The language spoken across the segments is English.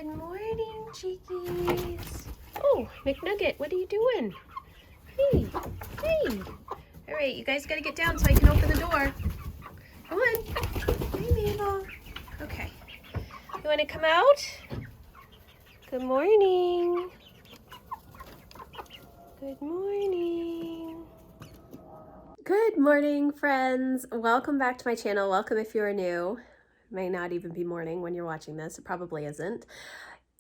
Good morning, chickies. Oh, McNugget, what are you doing? Hey, hey. All right, you guys gotta get down so I can open the door. Come on. Hey, Mabel. Okay. You wanna come out? Good morning. Good morning. Good morning, friends. Welcome back to my channel. Welcome if you're new. It may not even be morning when you're watching this. It probably isn't.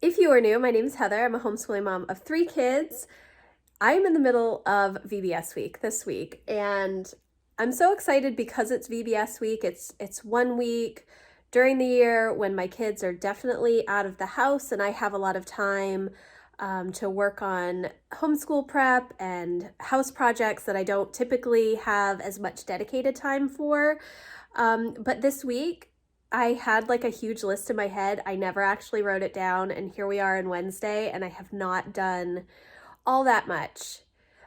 If you are new, my name is Heather. I'm a homeschooling mom of 3 kids. I'm in the middle of VBS week this week, and I'm so excited because it's VBS week. It's 1 week during the year when my kids are definitely out of the house and I have a lot of time to work on homeschool prep and house projects that I don't typically have as much dedicated time for. But this week, I had like a huge list in my head. I never actually wrote it down, and here we are on Wednesday, and I have not done all that much.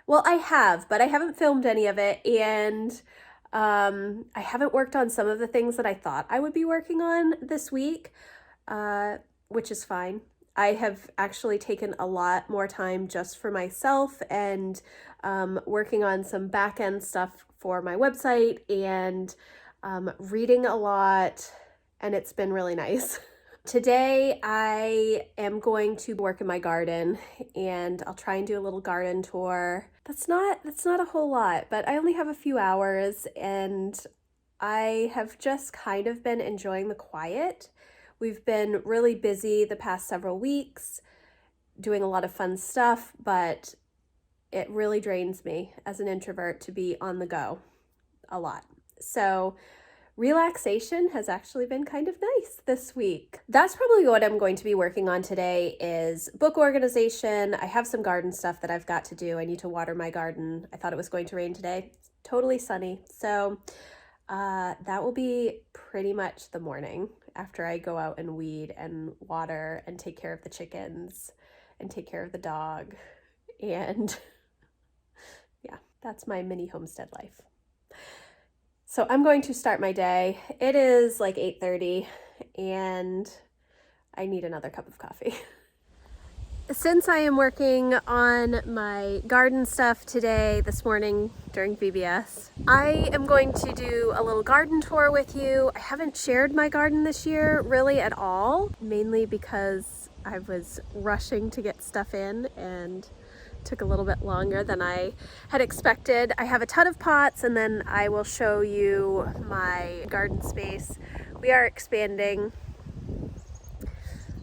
Well, I have, but I haven't filmed any of it, and I haven't worked on some of the things that I thought I would be working on this week, which is fine. I have actually taken a lot more time just for myself and working on some back-end stuff for my website and reading a lot, and it's been really nice. Today I am going to work in my garden, and I'll try and do a little garden tour. That's not a whole lot, but I only have a few hours, and I have just kind of been enjoying the quiet. We've been really busy the past several weeks doing a lot of fun stuff, but it really drains me as an introvert to be on the go a lot. So relaxation has actually been kind of nice this week. That's probably what I'm going to be working on today is book organization. I have some garden stuff that I've got to do. I need to water my garden. I thought it was going to rain today. It's totally sunny. So that will be pretty much the morning after I go out and weed and water and take care of the chickens and take care of the dog. And yeah, that's my mini homestead life. So I'm going to start my day. It is like 8:30 and I need another cup of coffee. Since I am working on my garden stuff today, this morning during VBS, I am going to do a little garden tour with you. I haven't shared my garden this year really at all, mainly because I was rushing to get stuff in and took a little bit longer than I had expected. I have a ton of pots, and then I will show you my garden space. We are expanding.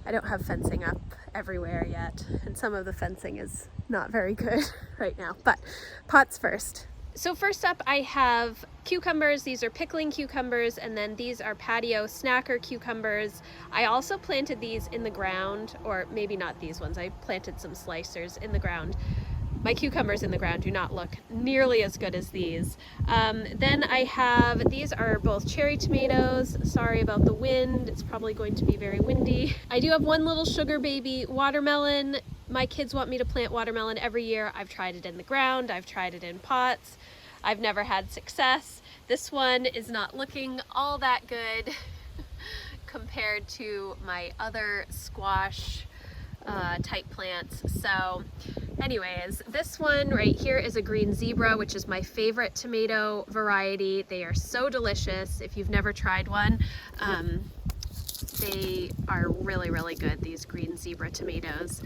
I don't have fencing up everywhere yet, and some of the fencing is not very good right now, but pots first. So first up, I have cucumbers. These are pickling cucumbers, and then these are patio snacker cucumbers. I also planted these in the ground, or maybe not these ones. I planted some slicers in the ground. My cucumbers in the ground do not look nearly as good as these. Then I have, these are both cherry tomatoes. Sorry about the wind. It's probably going to be very windy. I do have one little sugar baby watermelon. My kids want me to plant watermelon every year. I've tried it in the ground. I've tried it in pots. I've never had success. This one is not looking all that good compared to my other squash type plants. So anyways, this one right here is a green zebra, which is my favorite tomato variety. They are so delicious. If you've never tried one, they are really, really good, these green zebra tomatoes.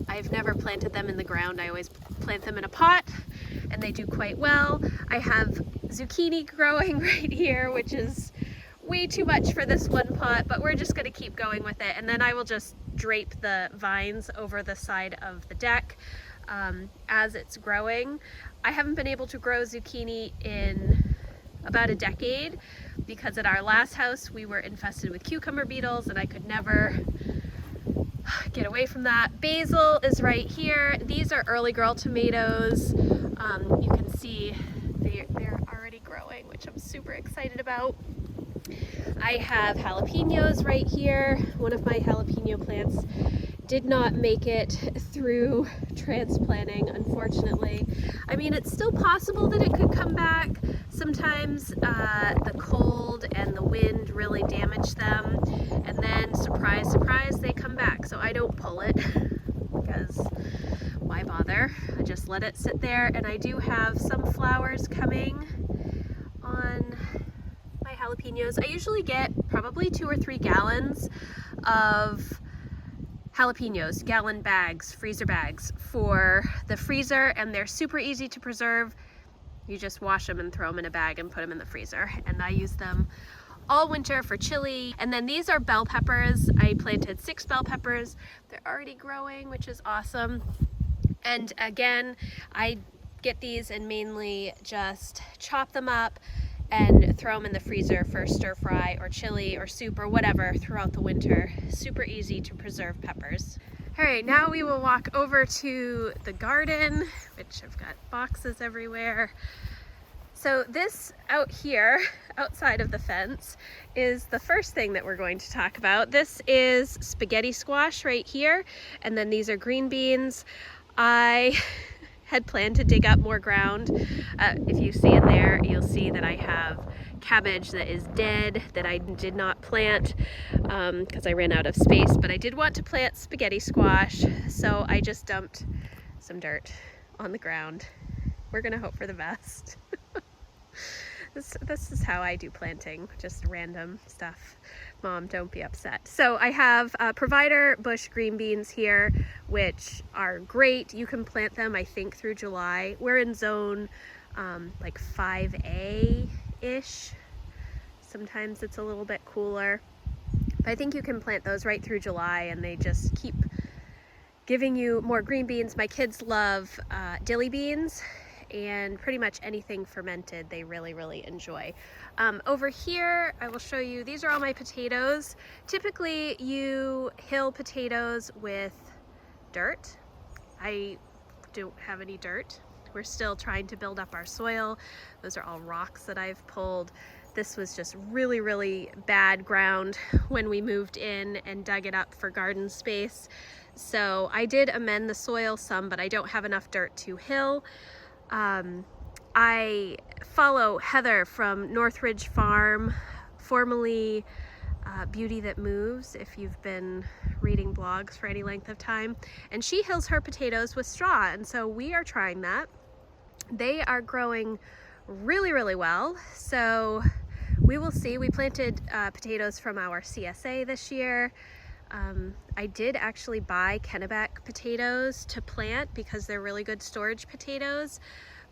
I've never planted them in the ground. I always plant them in a pot, and they do quite well. I have zucchini growing right here, which is way too much for this one pot, but we're just going to keep going with it. And then I will just drape the vines over the side of the deck as it's growing. I haven't been able to grow zucchini in about a decade because at our last house we were infested with cucumber beetles and I could never get away from that. Basil is right here. These are early girl tomatoes. You can see they're already growing, which I'm super excited about. I have jalapenos right here. One of my jalapeno plants did not make it through transplanting, unfortunately. I mean, it's still possible that it could come back. Sometimes the cold and the wind really damage them, and then surprise, surprise, they come back. back, so I don't pull it because why bother? I just let it sit there. And I do have some flowers coming on my jalapenos. I usually get probably 2 or 3 gallons of jalapenos, gallon bags, freezer bags for the freezer, and they're super easy to preserve. You just wash them and throw them in a bag and put them in the freezer, and I use them all winter for chili. And then these are bell peppers. I planted 6 bell peppers. They're already growing, which is awesome. And again, I get these and mainly just chop them up and throw them in the freezer for stir fry or chili or soup or whatever throughout the winter. Super easy to preserve peppers. All right, now we will walk over to the garden, which I've got boxes everywhere. So this out here, outside of the fence, is the first thing that we're going to talk about. This is spaghetti squash right here, and then these are green beans. I had planned to dig up more ground. If you see in there, you'll see that I have cabbage that is dead that I did not plant because I ran out of space, but I did want to plant spaghetti squash, so I just dumped some dirt on the ground. We're gonna hope for the best. This is how I do planting, just random stuff. Mom, don't be upset. So I have Provider bush green beans here, which are great. You can plant them, I think, through July. We're in zone like 5A-ish. Sometimes it's a little bit cooler. But I think you can plant those right through July, and they just keep giving you more green beans. My kids love dilly beans, and pretty much anything fermented they really, really enjoy. Over here, I will show you, these are all my potatoes. Typically, you hill potatoes with dirt. I don't have any dirt. We're still trying to build up our soil. Those are all rocks that I've pulled. This was just really, really bad ground when we moved in and dug it up for garden space. So I did amend the soil some, but I don't have enough dirt to hill. I follow Heather from Northridge Farm, formerly Beauty That Moves, if you've been reading blogs for any length of time, and she hills her potatoes with straw, and so we are trying that. They are growing really, really well, so we will see. We planted potatoes from our CSA this year. I did actually buy Kennebec potatoes to plant because they're really good storage potatoes.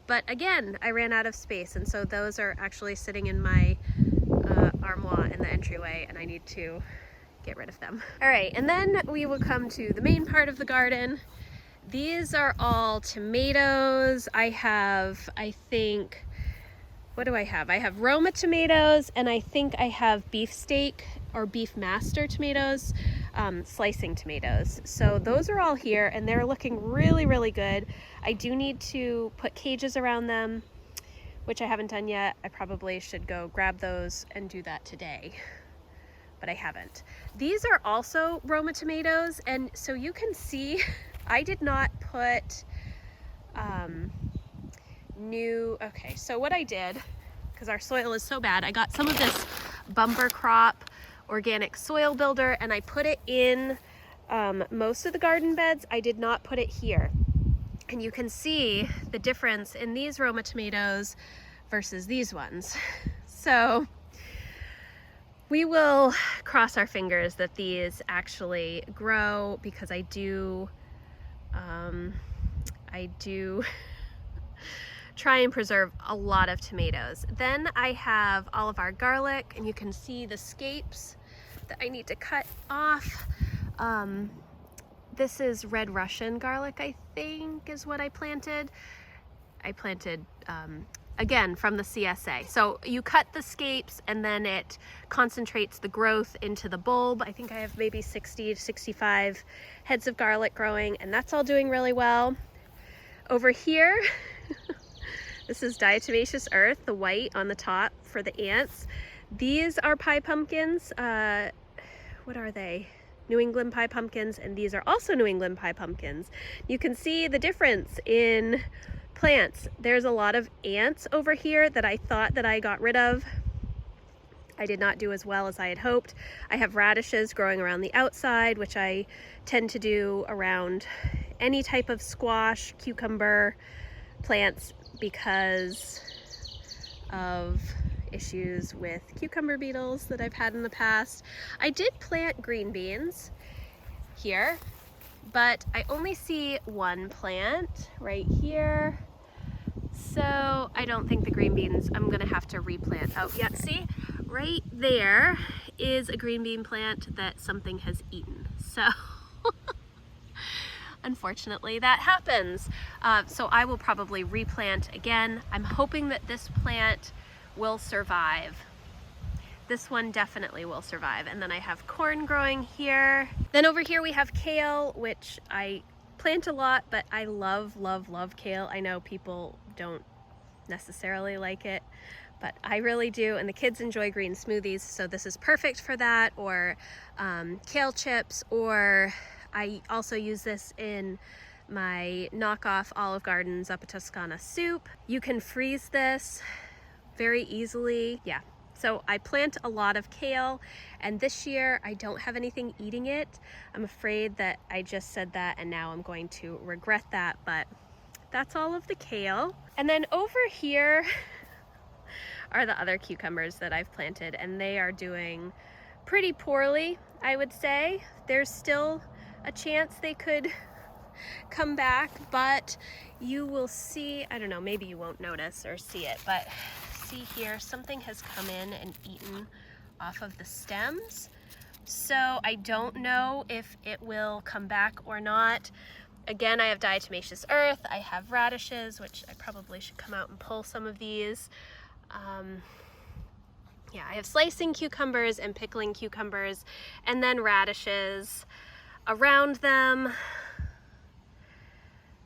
But again, I ran out of space, and so those are actually sitting in my armoire in the entryway, and I need to get rid of them. All right, and then we will come to the main part of the garden. These are all tomatoes. I have, I think, what do I have? I have Roma tomatoes, and I think I have beefsteak or beef master tomatoes, slicing tomatoes. So those are all here, and they're looking really, really good. I do need to put cages around them, which I haven't done yet. I probably should go grab those and do that today, but I haven't. These are also Roma tomatoes, and so you can see I did not put okay, so what I did, because our soil is so bad, I got some of this bumper crop organic soil builder, and I put it in most of the garden beds. I did not put it here. And you can see the difference in these Roma tomatoes versus these ones. So we will cross our fingers that these actually grow, because I do try and preserve a lot of tomatoes. Then I have all of our garlic, and you can see the scapes that I need to cut off. This is red Russian garlic, I think is what I planted. I planted, again, from the CSA. So you cut the scapes, and then it concentrates the growth into the bulb. I think I have maybe 60 to 65 heads of garlic growing, and that's all doing really well. Over here, this is diatomaceous earth, the white on the top for the ants. These are pie pumpkins. What are they? New England pie pumpkins, and these are also New England pie pumpkins. You can see the difference in plants. There's a lot of ants over here that I thought that I got rid of. I did not do as well as I had hoped. I have radishes growing around the outside, which I tend to do around any type of squash, cucumber plants because of issues with cucumber beetles that I've had in the past. I did plant green beans here, but I only see one plant right here. So I don't think the green beans, I'm gonna have to replant. Oh yeah, see, right there is a green bean plant that something has eaten. So unfortunately that happens. So I will probably replant again. I'm hoping that this plant will survive. This one definitely will survive. And then I have corn growing here. Then over here we have kale, which I plant a lot, but I love, love, love kale. I know people don't necessarily like it, but I really do. And the kids enjoy green smoothies, so this is perfect for that, or kale chips, or I also use this in my knockoff Olive Garden's Up a Toscana soup. You can freeze this very easily. Yeah. So I plant a lot of kale, and this year I don't have anything eating it. I'm afraid that I just said that and now I'm going to regret that, but that's all of the kale. And then over here are the other cucumbers that I've planted, and they are doing pretty poorly, I would say. There's still a chance they could come back, but you will see, I don't know, maybe you won't notice or see it, but see here, something has come in and eaten off of the stems. So I don't know if it will come back or not. Again, I have diatomaceous earth, I have radishes, which I probably should come out and pull some of these. Yeah, I have slicing cucumbers and pickling cucumbers, and then radishes around them.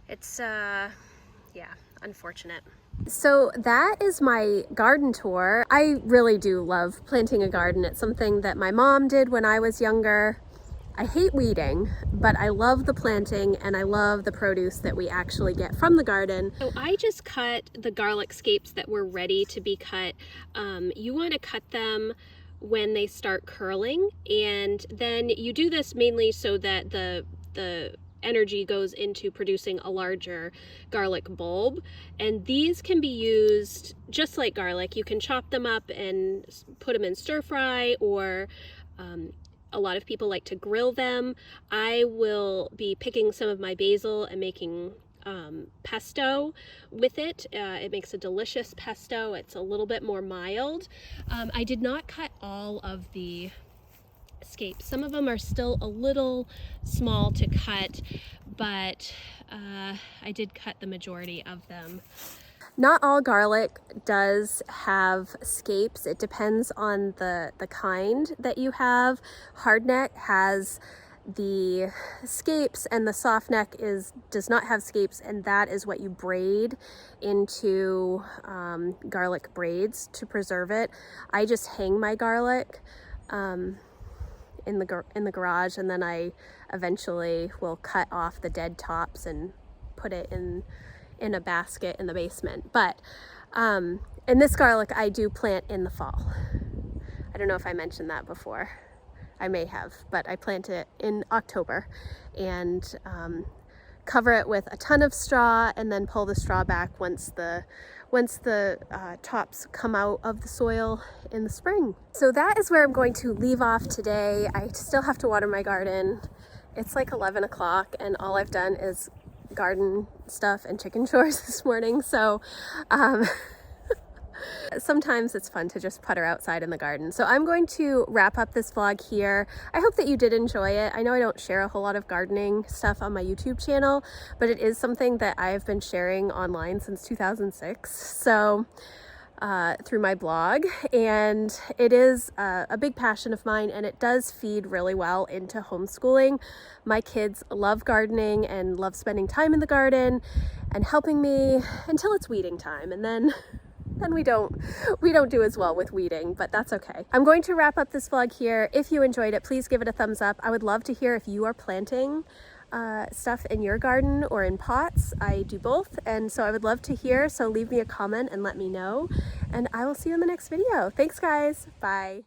It's, yeah, unfortunate. So that is my garden tour. I really do love planting a garden. It's something that my mom did when I was younger. I hate weeding, but I love the planting and I love the produce that we actually get from the garden. So I just cut the garlic scapes that were ready to be cut. You want to cut them when they start curling, and then you do this mainly so that the energy goes into producing a larger garlic bulb. And these can be used just like garlic. You can chop them up and put them in stir fry, or a lot of people like to grill them. I will be picking some of my basil and making pesto with it. It makes a delicious pesto. It's a little bit more mild. I did not cut all of the scapes. Some of them are still a little small to cut, but I did cut the majority of them. Not all garlic does have scapes. It depends on the kind that you have. Hardneck has the scapes, and the softneck does not have scapes, and that is what you braid into garlic braids to preserve it. I just hang my garlic in the garage, and then I eventually will cut off the dead tops and put it in a basket in the basement. But and this garlic I do plant in the fall. I don't know if I mentioned that before. I may have, but I plant it in October and cover it with a ton of straw, and then pull the straw back once the tops come out of the soil in the spring. So that is where I'm going to leave off today. I still have to water my garden. It's like 11 o'clock and all I've done is garden stuff and chicken chores this morning. So sometimes it's fun to just putter outside in the garden. So I'm going to wrap up this vlog here. I hope that you did enjoy it. I know I don't share a whole lot of gardening stuff on my YouTube channel, but it is something that I've been sharing online since 2006. So through my blog, and it is a big passion of mine, and it does feed really well into homeschooling. My kids love gardening and love spending time in the garden and helping me until it's weeding time, and then we don't do as well with weeding, but that's okay. I'm going to wrap up this vlog here. If you enjoyed it, please give it a thumbs up. I would love to hear if you are planting stuff in your garden or in pots. I do both, and so I would love to hear. So leave me a comment and let me know, and I will see you in the next video. Thanks guys, bye.